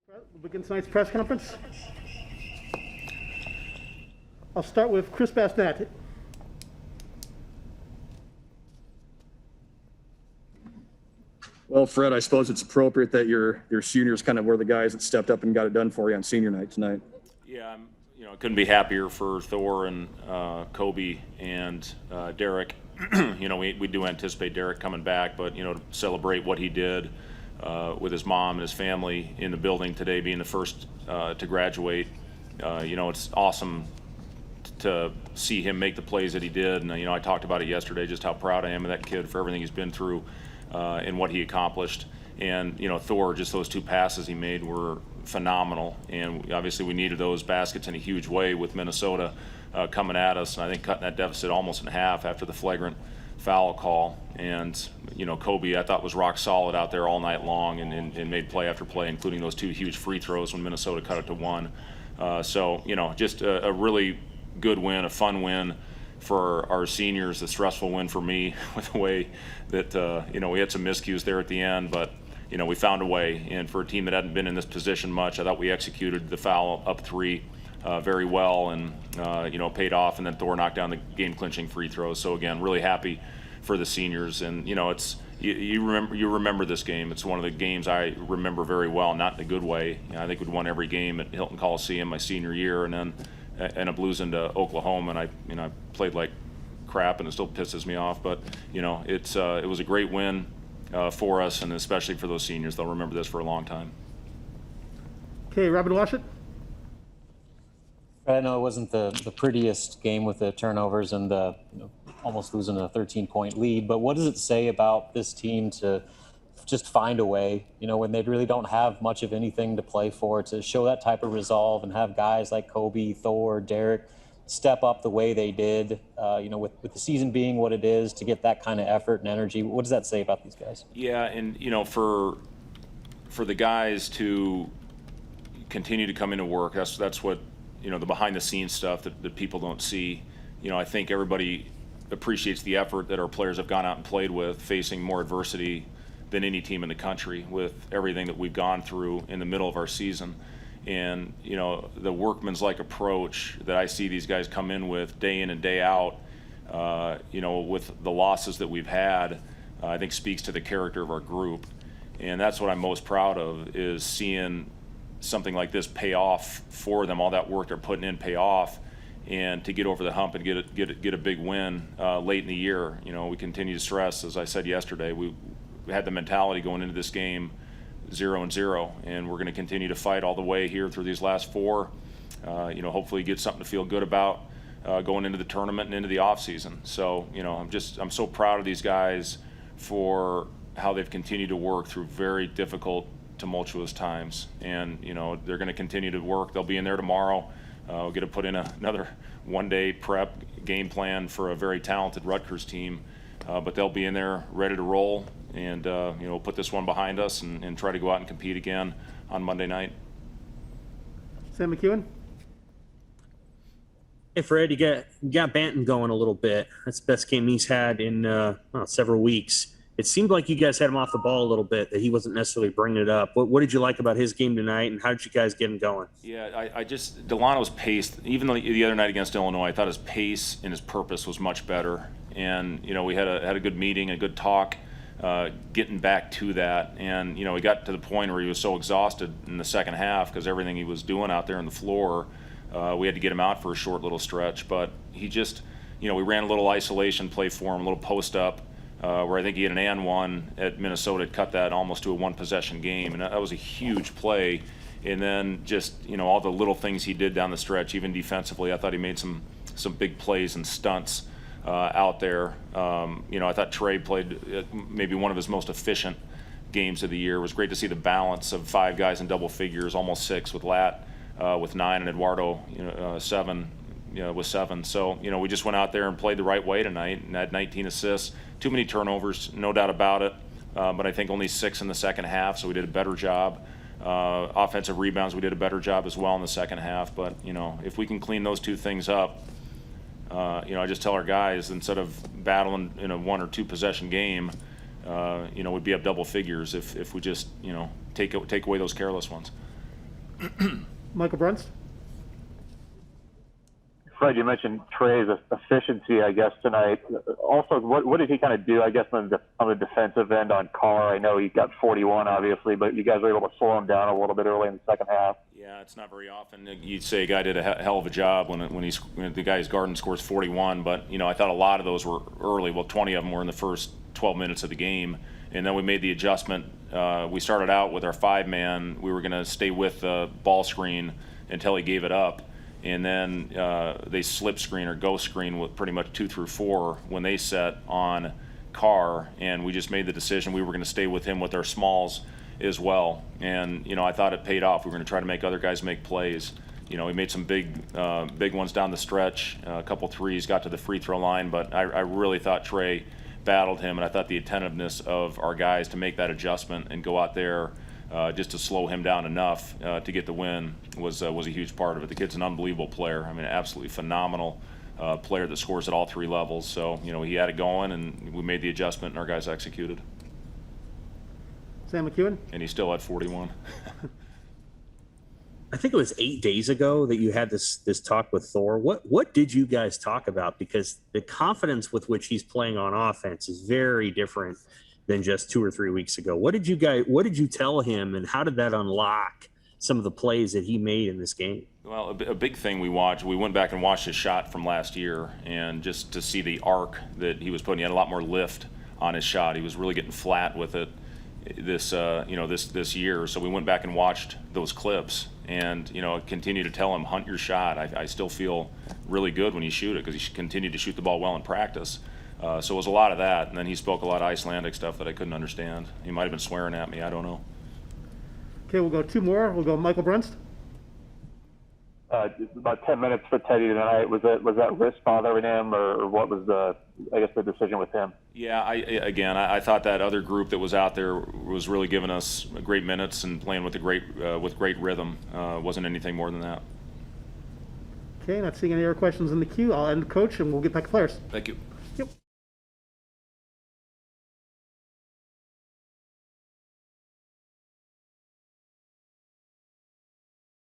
We'll begin tonight's press conference. I'll start with Chris Basnett. Well, Fred, I suppose it's appropriate that your seniors kind of were the guys that stepped up and got it done for you on senior night tonight. Yeah, I couldn't be happier for Thor and Kobe and Derek. We do anticipate Derek coming back, but to celebrate what he did with his mom and his family in the building today, being the first to graduate. It's awesome to see him make the plays that he did, and I talked about it yesterday, just how proud I am of that kid for everything he's been through and what he accomplished. And Thor, just those two passes he made were phenomenal, and obviously we needed those baskets in a huge way with Minnesota coming at us, and I think cutting that deficit almost in half after the flagrant foul call. And Kobe, I thought, was rock solid out there all night long and made play after play, including those two huge free throws when Minnesota cut it to 1. Just a really good win, a fun win for our seniors, a stressful win for me with the way that we had some miscues there at the end, but we found a way. And for a team that hadn't been in this position much, I thought we executed the foul up 3 very well, and paid off. And then Thor knocked down the game-clinching free throws. So again, really happy for the seniors. And it's you remember this game. It's one of the games I remember very well, not in a good way. I think we'd won every game at Hilton Coliseum my senior year, and then end up losing to Oklahoma, and I played like crap, and it still pisses me off. But it was a great win for us, and especially for those seniors. They'll remember this for a long time. Okay, Robin Washut. I know it wasn't the prettiest game with the turnovers and the almost losing a 13-point lead, but what does it say about this team to just find a way, when they really don't have much of anything to play for, to show that type of resolve and have guys like Kobe, Thor, Derek step up the way they did, with the season being what it is, to get that kind of effort and energy? What does that say about these guys? Yeah, and for the guys to continue to come into work, that's what the behind the scenes stuff that people don't see. I think everybody appreciates the effort that our players have gone out and played with, facing more adversity than any team in the country with everything that we've gone through in the middle of our season. And the workman's-like approach that I see these guys come in with day in and day out, with the losses that we've had, I think speaks to the character of our group. And that's what I'm most proud of, is seeing something like this pay off for them, all that work they're putting in pay off, and to get over the hump and get a big win late in the year. We continue to stress, as I said yesterday, we had the mentality going into this game 0-0, and we're going to continue to fight all the way here through these last 4. Hopefully get something to feel good about going into the tournament and into the off season. So I'm so proud of these guys for how they've continued to work through very difficult, tumultuous times, and they're going to continue to work. They'll be in there tomorrow. We'll get to put in another one-day prep game plan for a very talented Rutgers team, but they'll be in there ready to roll. And put this one behind us and try to go out and compete again on Monday night. Sam McEwen. Hey, Fred, you got Banton going a little bit. That's the best game he's had in several weeks. It seemed like you guys had him off the ball a little bit, that he wasn't necessarily bringing it up. What did you like about his game tonight, and how did you guys get him going? Yeah, Delano's pace, even though the other night against Illinois, I thought his pace and his purpose was much better. And we had a good meeting, a good talk. Getting back to that, and he got to the point where he was so exhausted in the second half because everything he was doing out there on the floor, we had to get him out for a short little stretch. But he just, we ran a little isolation play for him, a little post up, where I think he had an and one at Minnesota, cut that almost to a 1-possession game, and that was a huge play. And then just all the little things he did down the stretch, even defensively, I thought he made some big plays and stunts out there. I thought Trey played maybe one of his most efficient games of the year. It was great to see the balance of 5 guys in double figures, almost 6 with Lat, with 9, and Eduardo 7, with 7. So we just went out there and played the right way tonight and had 19 assists. Too many turnovers, no doubt about it, but I think only 6 in the second half, so we did a better job. Offensive rebounds, we did a better job as well in the second half. But if we can clean those 2 things up, I just tell our guys, instead of battling in a 1 or 2 possession game, we'd be up double figures if we just take away those careless ones. Michael Brunst. Fred, you mentioned Trey's efficiency, I guess, tonight. Also, what did he kind of do, I guess, on the defensive end on Carr? I know he got 41, obviously, but you guys were able to slow him down a little bit early in the second half. Yeah, it's not very often you'd say a guy did a hell of a job when the guy's guarding scores 41. But I thought a lot of those were early. Well, 20 of them were in the first 12 minutes of the game, and then we made the adjustment. We started out with our 5-man. We were going to stay with the ball screen until he gave it up, and then they slip screen or go screen with pretty much 2 through 4 when they set on Carr, and we just made the decision we were going to stay with him with our smalls as well. And I thought it paid off. We were going to try to make other guys make plays. He made some big ones down the stretch, a couple threes, got to the free throw line, but I really thought Trey battled him, and I thought the attentiveness of our guys to make that adjustment and go out there just to slow him down enough to get the win was a huge part of it. The kid's an unbelievable player. I mean, absolutely phenomenal player that scores at all 3 levels. So, he had it going, and we made the adjustment, and our guys executed. Sam McEwen. And he still had 41. I think it was 8 days ago that you had this talk with Thor. What did you guys talk about? Because the confidence with which he's playing on offense is very different than just 2 or 3 weeks ago. What did you tell him, and how did that unlock some of the plays that he made in this game? Well, a big thing we went back and watched his shot from last year, and just to see the arc that he was putting, he had a lot more lift on his shot. He was really getting flat with it this year. So we went back and watched those clips, and continue to tell him, hunt your shot. I still feel really good when you shoot it, because he continued to shoot the ball well in practice. So it was a lot of that, and then he spoke a lot of Icelandic stuff that I couldn't understand. He might have been swearing at me, I don't know. Okay, we'll go 2 more. We'll go Michael Brunst. About 10 minutes for Teddy tonight. Was that wrist bothering him, or what was the decision with him? Yeah, I thought that other group that was out there was really giving us great minutes and playing with great rhythm. Wasn't anything more than that. Okay, not seeing any other questions in the queue. I'll end the coach, and we'll get back to players. Thank you. Yep.